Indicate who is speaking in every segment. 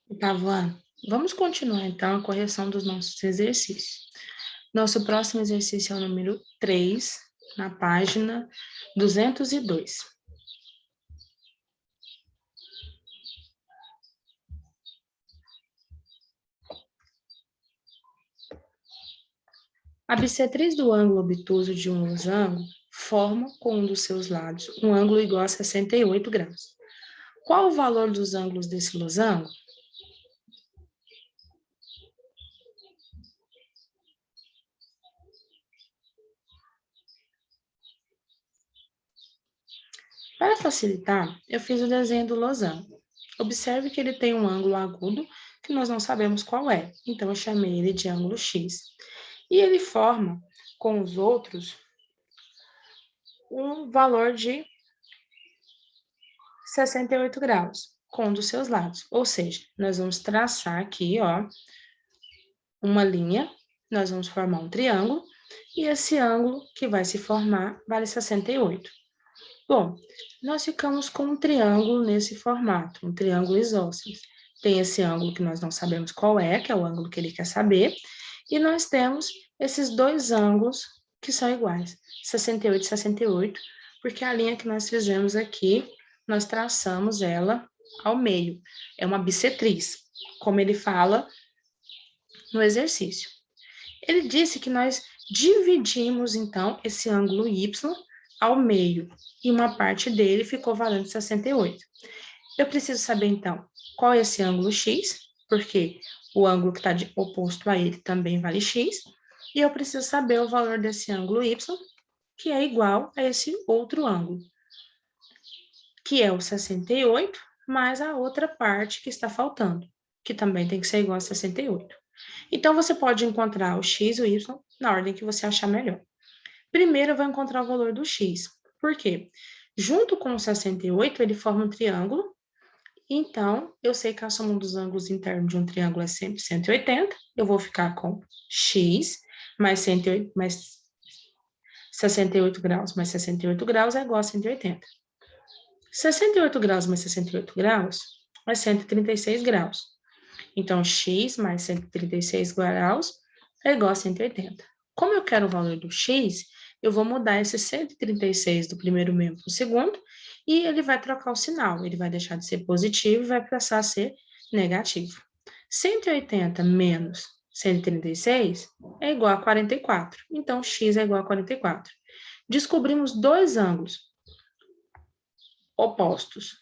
Speaker 1: Oitavo ano. Vamos continuar, então, a correção dos nossos exercícios. Nosso próximo exercício é o número 3, na página 202. A bissetriz do ângulo obtuso de um losango forma, com um dos seus lados, um ângulo igual a 68 graus. Qual o valor dos ângulos desse losango? Para facilitar, eu fiz o desenho do losango. Observe que ele tem um ângulo agudo que nós não sabemos qual é, então eu chamei ele de ângulo X. E ele forma com os outros um valor de 68 graus, com um dos seus lados. Ou seja, nós vamos traçar aqui, ó, uma linha, nós vamos formar um triângulo, e esse ângulo que vai se formar vale 68. Bom, nós ficamos com um triângulo nesse formato, um triângulo isósceles. Tem esse ângulo que nós não sabemos qual é, que é o ângulo que ele quer saber, e nós temos esses dois ângulos que são iguais, 68 e 68, porque a linha que nós fizemos aqui, nós traçamos ela ao meio. É uma bissetriz, como ele fala no exercício. Ele disse que nós dividimos, então, esse ângulo Y ao meio, e uma parte dele ficou valendo 68. Eu preciso saber, então, qual é esse ângulo X, porque o ângulo que está oposto a ele também vale X, e eu preciso saber o valor desse ângulo Y, que é igual a esse outro ângulo, que é o 68, mais a outra parte que está faltando, que também tem que ser igual a 68. Então, você pode encontrar o X e o Y na ordem que você achar melhor. Primeiro, eu vou encontrar o valor do X. Por quê? Junto com o 68, ele forma um triângulo. Então, eu sei que a soma dos ângulos internos de um triângulo é sempre 180. Eu vou ficar com X mais 108, mais 68 graus mais 68 graus é igual a 180. 68 graus mais 68 graus é 136 graus. Então, x mais 136 graus é igual a 180. Como eu quero o valor do x, eu vou mudar esse 136 do primeiro membro para o segundo, e ele vai trocar o sinal. Ele vai deixar de ser positivo e vai passar a ser negativo. 180 menos 136 é igual a 44. Então, x é igual a 44. Descobrimos dois ângulos opostos.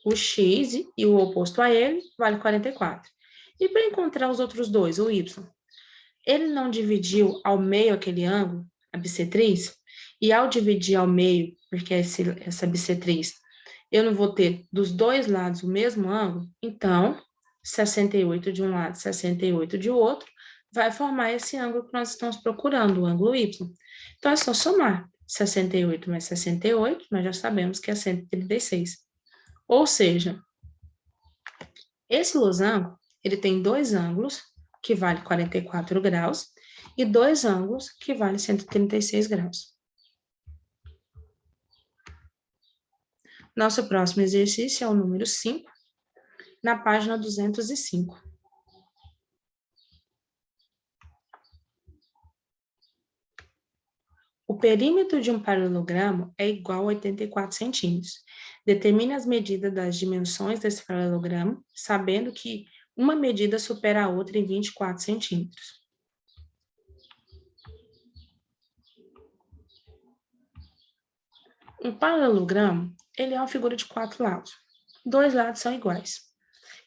Speaker 1: O x e o oposto a ele vale 44. E para encontrar os outros dois, o y, ele não dividiu ao meio aquele ângulo, a bissetriz, e ao dividir ao meio, porque essa bissetriz, eu não vou ter dos dois lados o mesmo ângulo, então 68 de um lado, 68 de outro, vai formar esse ângulo que nós estamos procurando, o ângulo y. Então, é só somar 68 mais 68, nós já sabemos que é 136. Ou seja, esse losango, ele tem dois ângulos, que vale 44 graus, e dois ângulos, que vale 136 graus. Nosso próximo exercício é o número 5, na página 205. O perímetro de um paralelogramo é igual a 84 centímetros. Determine as medidas das dimensões desse paralelogramo, sabendo que uma medida supera a outra em 24 centímetros. Um paralelogramo, ele é uma figura de 4 lados. Dois lados são iguais.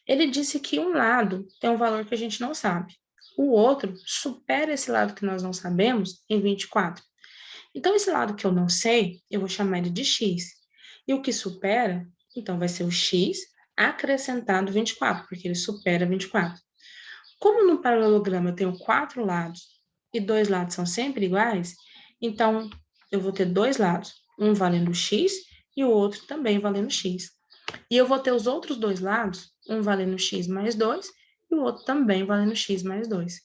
Speaker 1: Ele disse que um lado tem um valor que a gente não sabe. O outro supera esse lado que nós não sabemos em 24. Então, esse lado que eu não sei, eu vou chamar ele de x. E o que supera, então, vai ser o x acrescentado 24, porque ele supera 24. Como no paralelogramo eu tenho 4 lados e dois lados são sempre iguais, então, eu vou ter dois lados, um valendo x e o outro também valendo x. E eu vou ter os outros dois lados, um valendo x mais 2 e o outro também valendo x mais 2.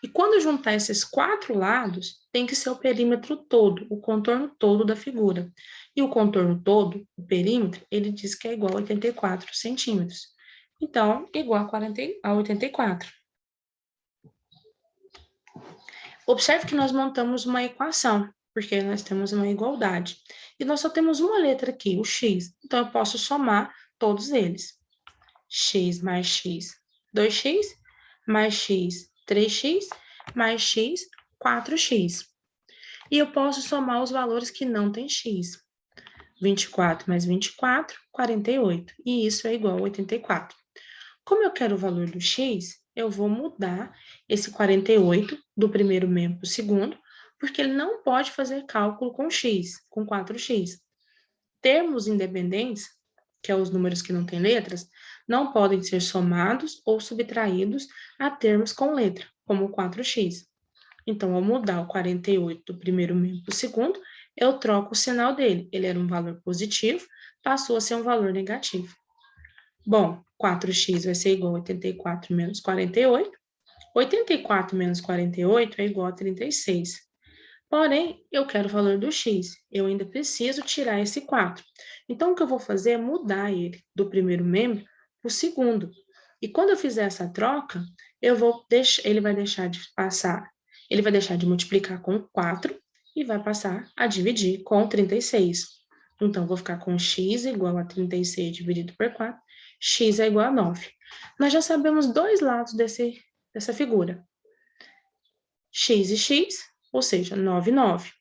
Speaker 1: E quando juntar esses 4 lados, tem que ser o perímetro todo, o contorno todo da figura. E o contorno todo, o perímetro, ele diz que é igual a 84 centímetros. Então, igual a 84. Observe que nós montamos uma equação, porque nós temos uma igualdade. E nós só temos uma letra aqui, o x. Então, eu posso somar todos eles. X mais x, 2x, mais x, 3x, mais x, 4x. E eu posso somar os valores que não têm x. 24 mais 24, 48. E isso é igual a 84. Como eu quero o valor do x, eu vou mudar esse 48 do primeiro membro para o segundo, porque ele não pode fazer cálculo com x, com 4x. Termos independentes, que são os números que não têm letras, não podem ser somados ou subtraídos a termos com letra, como 4x. Então, ao mudar o 48 do primeiro membro para o segundo, eu troco o sinal dele. Ele era um valor positivo, passou a ser um valor negativo. Bom, 4x vai ser igual a 84 menos 48. 84 menos 48 é igual a 36. Porém, eu quero o valor do x. Eu ainda preciso tirar esse 4. Então, o que eu vou fazer é mudar ele do primeiro membro para o segundo. E quando eu fizer essa troca, ele vai deixar de passar, ele vai deixar de multiplicar com 4 e vai passar a dividir com 36. Então, vou ficar com x igual a 36 dividido por 4, x é igual a 9. Nós já sabemos dois lados dessa figura. X e x, ou seja, 9 e 9.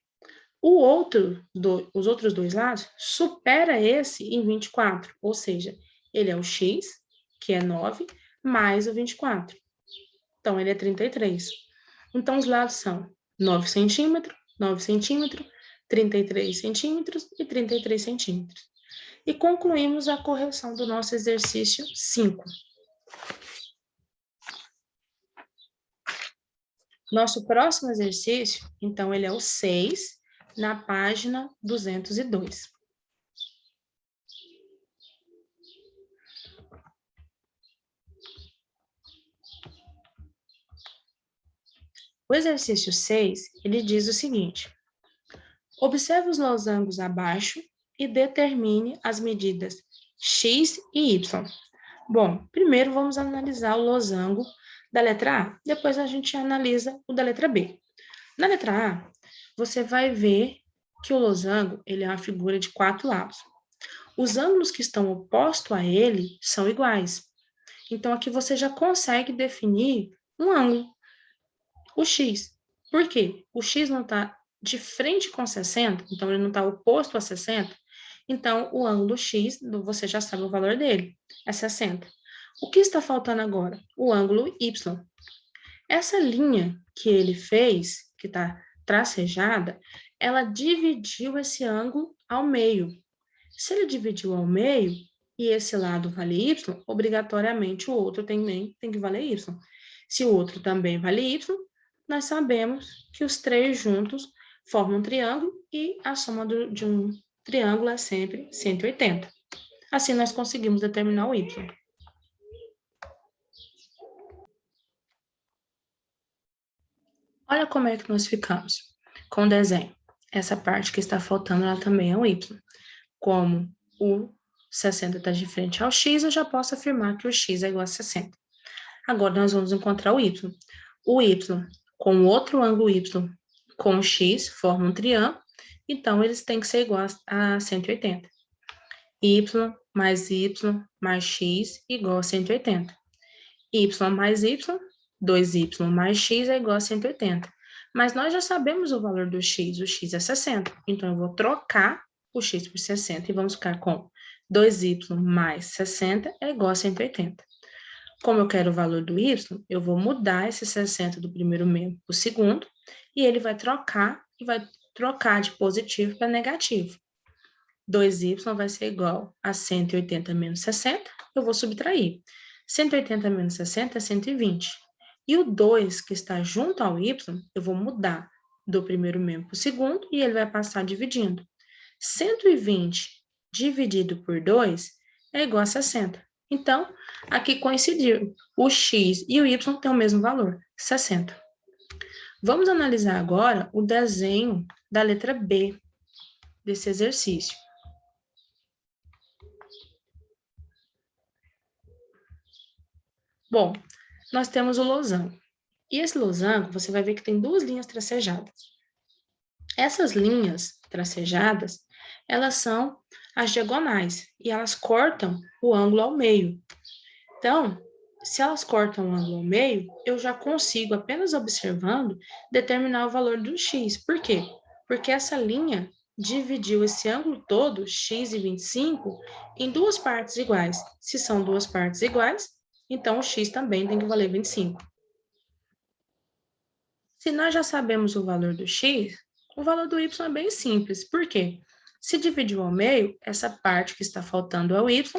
Speaker 1: Os outros dois lados supera esse em 24, ou seja, ele é o x, que é 9, mais o 24. Então, ele é 33. Então, os lados são 9 centímetros, 9 centímetros, 33 centímetros e 33 centímetros. E concluímos a correção do nosso exercício 5. Nosso próximo exercício, então, ele é o 6, na página 202. O exercício 6, ele diz o seguinte: observe os losangos abaixo e determine as medidas x e y. Bom, primeiro vamos analisar o losango da letra A, depois a gente analisa o da letra B. Na letra A, você vai ver que o losango ele é uma figura de 4 lados. Os ângulos que estão opostos a ele são iguais. Então, aqui você já consegue definir um ângulo, o x. Por quê? O x não está de frente com 60, então ele não está oposto a 60, então o ângulo x, você já sabe o valor dele, é 60. O que está faltando agora? O ângulo y. Essa linha que ele fez, que está tracejada, ela dividiu esse ângulo ao meio. Se ele dividiu ao meio e esse lado vale y, obrigatoriamente o outro também tem que valer y. Se o outro também vale y, nós sabemos que os três juntos formam um triângulo e a soma de um triângulo é sempre 180. Assim, nós conseguimos determinar o y. Olha como é que nós ficamos com o desenho. Essa parte que está faltando, ela também é o y. Como o 60 está de frente ao x, eu já posso afirmar que o x é igual a 60. Agora, nós vamos encontrar o y. O y com outro ângulo y com o x forma um triângulo, então eles têm que ser iguais a 180. Y mais x igual a 180. Y mais y, 2y mais x é igual a 180. Mas nós já sabemos o valor do x é 60. Então, eu vou trocar o x por 60 e vamos ficar com 2y mais 60 é igual a 180. Como eu quero o valor do y, eu vou mudar esse 60 do primeiro membro para o segundo, e ele vai trocar de positivo para negativo. 2y vai ser igual a 180 menos 60, eu vou subtrair. 180 menos 60 é 120. E o 2, que está junto ao y, eu vou mudar do primeiro membro para o segundo, e ele vai passar dividindo. 120 dividido por 2 é igual a 60. Então, aqui coincidiu. O x e o y têm o mesmo valor, 60. Vamos analisar agora o desenho da letra B desse exercício. Bom, nós temos o losango. E esse losango, você vai ver que tem duas linhas tracejadas. Essas linhas tracejadas, elas são as diagonais e elas cortam o ângulo ao meio. Então, se elas cortam o ângulo ao meio, eu já consigo, apenas observando, determinar o valor do x. Por quê? Porque essa linha dividiu esse ângulo todo, x e 25, em duas partes iguais. Se são duas partes iguais, então o x também tem que valer 25. Se nós já sabemos o valor do x, o valor do y é bem simples. Por quê? Se dividiu ao meio, essa parte que está faltando é o y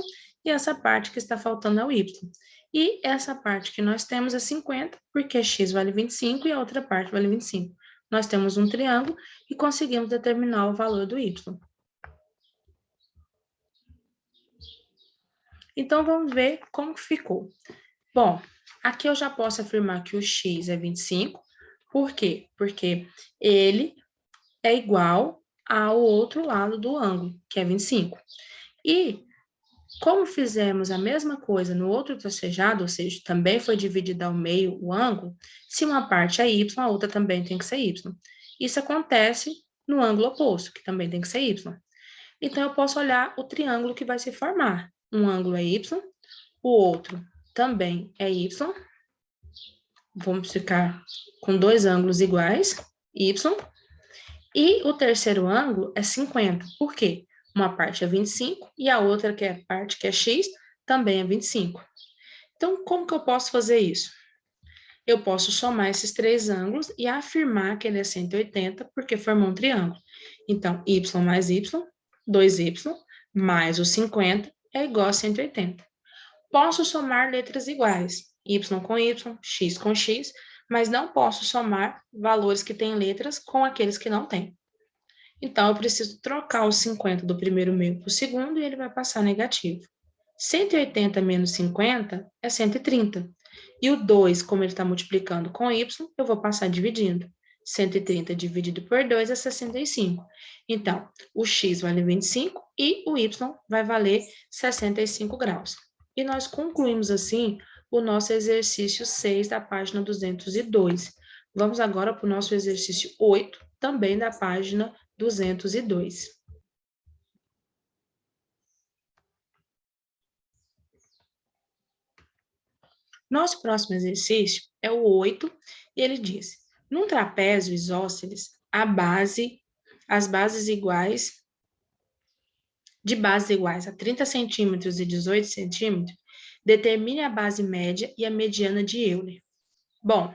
Speaker 1: e essa parte que está faltando é o y. E essa parte que nós temos é 50, porque x vale 25 e a outra parte vale 25. Nós temos um triângulo e conseguimos determinar o valor do y. Então, vamos ver como ficou. Bom, aqui eu já posso afirmar que o x é 25. Por quê? Porque ele é igual ao outro lado do ângulo, que é 25. E, como fizemos a mesma coisa no outro tracejado, ou seja, também foi dividido ao meio o ângulo, se uma parte é y, a outra também tem que ser y. Isso acontece no ângulo oposto, que também tem que ser y. Então, eu posso olhar o triângulo que vai se formar. Um ângulo é y, o outro também é y. Vamos ficar com dois ângulos iguais, y. E o terceiro ângulo é 50. Por quê? Uma parte é 25 e a outra, que é a parte que é x, também é 25. Então, como que eu posso fazer isso? Eu posso somar esses três ângulos e afirmar que ele é 180, porque formou um triângulo. Então, y mais y, 2y, mais o 50 é igual a 180. Posso somar letras iguais, y com y, x com x, mas não posso somar valores que têm letras com aqueles que não têm. Então, eu preciso trocar o 50 do primeiro meio para o segundo e ele vai passar negativo. 180 menos 50 é 130. E o 2, como ele está multiplicando com y, eu vou passar dividindo. 130 dividido por 2 é 65. Então, o x vale 25 e o y vai valer 65 graus. E nós concluímos, assim, o nosso exercício 6 da página 202. Vamos agora para o nosso exercício 8, também da página 202. Nosso próximo exercício é o 8, e ele diz: num trapézio isósceles, as bases iguais, de bases iguais a 30 centímetros e 18 centímetros, determine a base média e a mediana de Euler. Bom,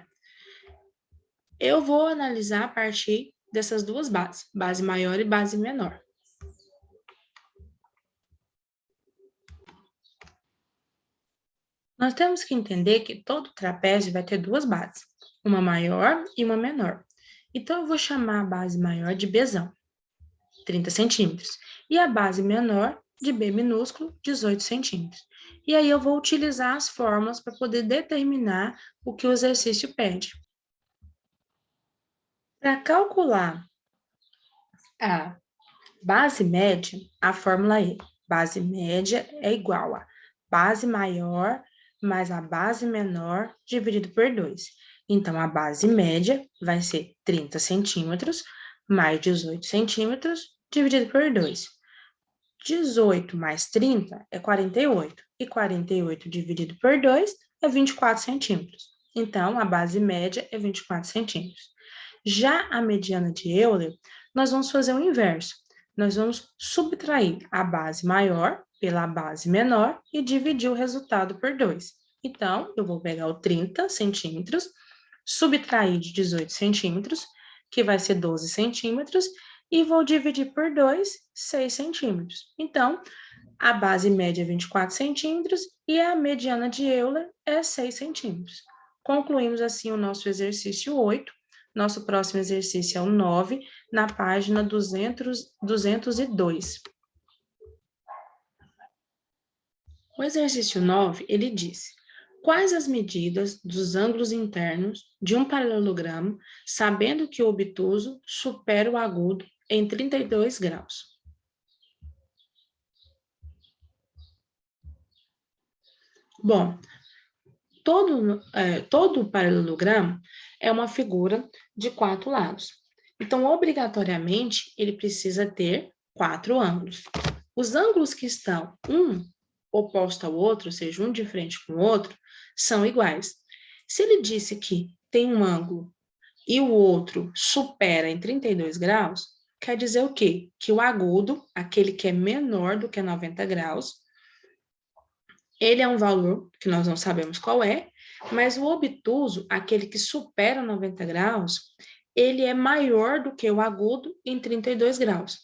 Speaker 1: eu vou analisar a partir dessas duas bases, base maior e base menor. Nós temos que entender que todo trapézio vai ter duas bases, uma maior e uma menor. Então, eu vou chamar a base maior de Bzão, 30 centímetros, e a base menor de B minúsculo, 18 centímetros. E aí eu vou utilizar as fórmulas para poder determinar o que o exercício pede. Para calcular a base média, a fórmula é: base média é igual a base maior mais a base menor dividido por 2. Então, a base média vai ser 30 centímetros mais 18 centímetros dividido por 2. 18 mais 30 é 48. E 48 dividido por 2 é 24 centímetros. Então, a base média é 24 centímetros. Já a mediana de Euler, nós vamos fazer o inverso. Nós vamos subtrair a base maior pela base menor e dividir o resultado por 2. Então, eu vou pegar o 30 centímetros, subtrair de 18 centímetros, que vai ser 12 centímetros, e vou dividir por 2, 6 centímetros. Então, a base média é 24 centímetros e a mediana de Euler é 6 centímetros. Concluímos assim o nosso exercício 8. Nosso próximo exercício é o 9, na página 202. O exercício 9, ele diz: quais as medidas dos ângulos internos de um paralelogramo, sabendo que o obtuso supera o agudo em 32 graus? Bom, todo paralelogramo é uma figura de 4 lados. Então, obrigatoriamente, ele precisa ter 4 ângulos. Os ângulos que estão um oposto ao outro, ou seja, um de frente com o outro, são iguais. Se ele disse que tem um ângulo e o outro supera em 32 graus, quer dizer o quê? Que o agudo, aquele que é menor do que 90 graus, ele é um valor que nós não sabemos qual é, mas o obtuso, aquele que supera 90 graus, ele é maior do que o agudo em 32 graus.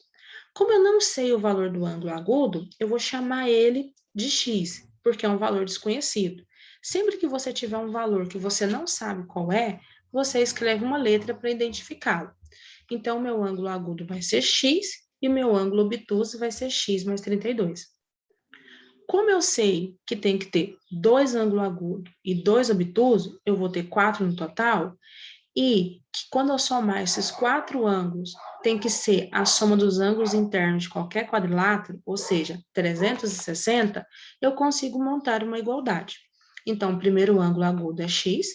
Speaker 1: Como eu não sei o valor do ângulo agudo, eu vou chamar ele de x, porque é um valor desconhecido. Sempre que você tiver um valor que você não sabe qual é, você escreve uma letra para identificá-lo. Então, meu ângulo agudo vai ser x e meu ângulo obtuso vai ser x mais 32. Como eu sei que tem que ter 2 ângulos agudos e 2 obtusos, eu vou ter 4 no total, e que quando eu somar esses 4 ângulos, tem que ser a soma dos ângulos internos de qualquer quadrilátero, ou seja, 360, eu consigo montar uma igualdade. Então, o primeiro ângulo agudo é x,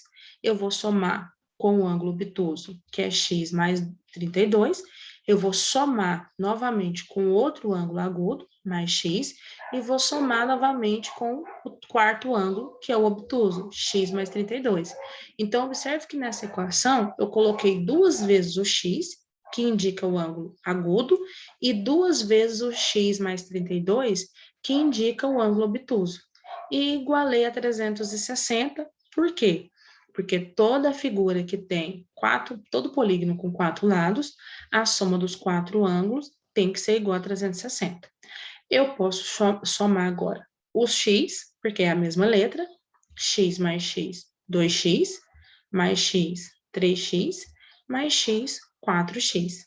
Speaker 1: eu vou somar com o ângulo obtuso, que é x mais 32, eu vou somar novamente com o outro ângulo agudo, mais x, e vou somar novamente com o quarto ângulo, que é o obtuso, x mais 32. Então, observe que nessa equação, eu coloquei 2 vezes o x, que indica o ângulo agudo, e 2 vezes o x mais 32, que indica o ângulo obtuso. E igualei a 360, por quê? Porque toda figura que tem todo polígono com 4 lados, a soma dos 4 ângulos tem que ser igual a 360. Eu posso somar agora os x, porque é a mesma letra, x mais x, 2x, mais x, 3x, mais x, 4x.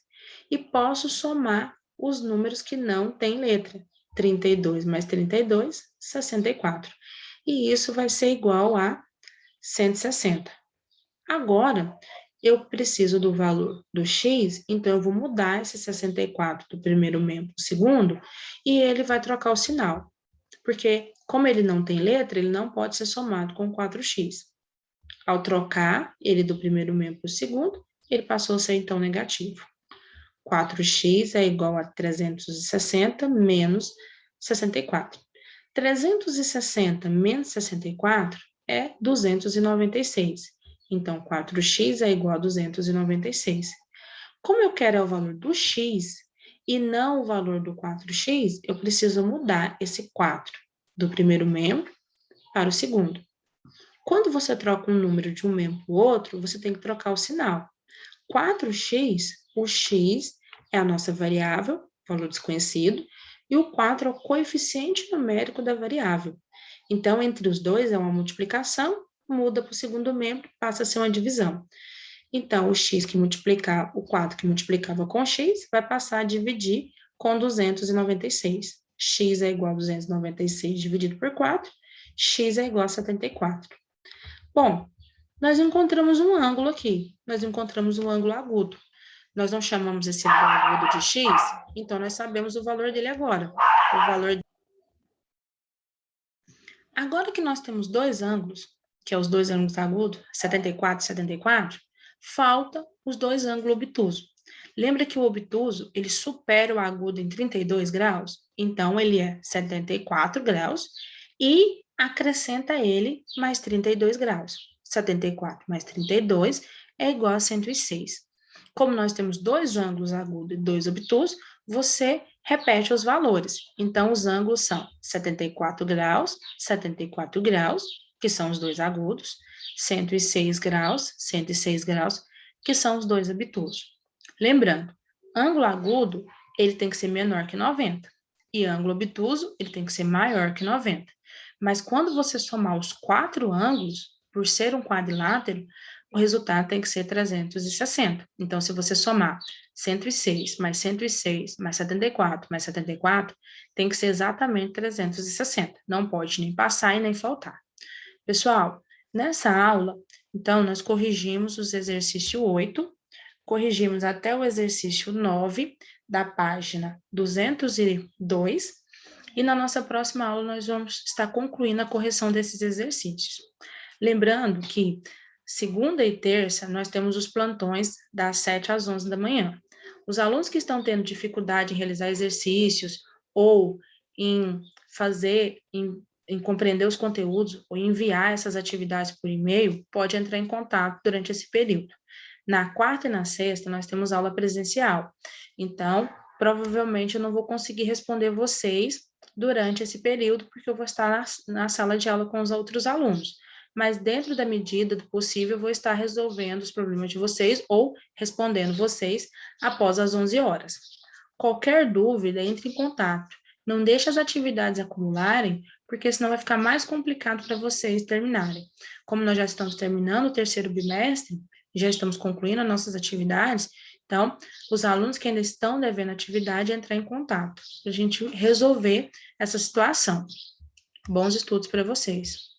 Speaker 1: E posso somar os números que não têm letra, 32 mais 32, 64. E isso vai ser igual a 160. Agora, eu preciso do valor do x, então eu vou mudar esse 64 do primeiro membro para o segundo, e ele vai trocar o sinal. Porque, como ele não tem letra, ele não pode ser somado com 4x. Ao trocar ele do primeiro membro para o segundo, ele passou a ser, então, negativo. 4x é igual a 360 menos 64. 360 menos 64 é 296. Então, 4x é igual a 296. Como eu quero o valor do x e não o valor do 4x, eu preciso mudar esse 4 do primeiro membro para o segundo. Quando você troca um número de um membro para o outro, você tem que trocar o sinal. 4x, o x é a nossa variável, valor desconhecido, e o 4 é o coeficiente numérico da variável. Então, entre os dois é uma multiplicação, muda para o segundo membro, passa a ser uma divisão. Então, o x que multiplicar, o 4 que multiplicava com x, vai passar a dividir com 296. X é igual a 296 dividido por 4, x é igual a 74. Bom, nós encontramos um ângulo aqui, nós encontramos um ângulo agudo. Nós não chamamos esse ângulo agudo de x, então nós sabemos o valor dele agora. O valor... Agora que nós temos dois ângulos, que é os dois ângulos agudos, 74 e 74, falta os dois ângulos obtusos. Lembra que o obtuso, ele supera o agudo em 32 graus? Então, ele é 74 graus e acrescenta ele mais 32 graus. 74 mais 32 é igual a 106. Como nós temos dois ângulos agudos e dois obtusos, você repete os valores. Então, os ângulos são 74 graus, que são os dois agudos, 106 graus, que são os dois obtusos. Lembrando, ângulo agudo, ele tem que ser menor que 90, e ângulo obtuso, ele tem que ser maior que 90. Mas quando você somar os 4 ângulos, por ser um quadrilátero, o resultado tem que ser 360. Então, se você somar 106 mais 106 mais 74 mais 74, tem que ser exatamente 360. Não pode nem passar e nem faltar. Pessoal, nessa aula, então, nós corrigimos os exercícios 8, corrigimos até o exercício 9, da página 202, e na nossa próxima aula nós vamos estar concluindo a correção desses exercícios. Lembrando que segunda e terça nós temos os plantões das 7 às 11 da manhã. Os alunos que estão tendo dificuldade em realizar exercícios ou em fazer, em compreender os conteúdos ou enviar essas atividades por e-mail, pode entrar em contato durante esse período. Na quarta e na sexta, nós temos aula presencial. Então, provavelmente eu não vou conseguir responder vocês durante esse período, porque eu vou estar na sala de aula com os outros alunos. Mas dentro da medida do possível, eu vou estar resolvendo os problemas de vocês ou respondendo vocês após as 11 horas. Qualquer dúvida, entre em contato. Não deixe as atividades acumularem, porque senão vai ficar mais complicado para vocês terminarem. Como nós já estamos terminando o terceiro bimestre, já estamos concluindo as nossas atividades, então, os alunos que ainda estão devendo atividade, entrar em contato, para a gente resolver essa situação. Bons estudos para vocês.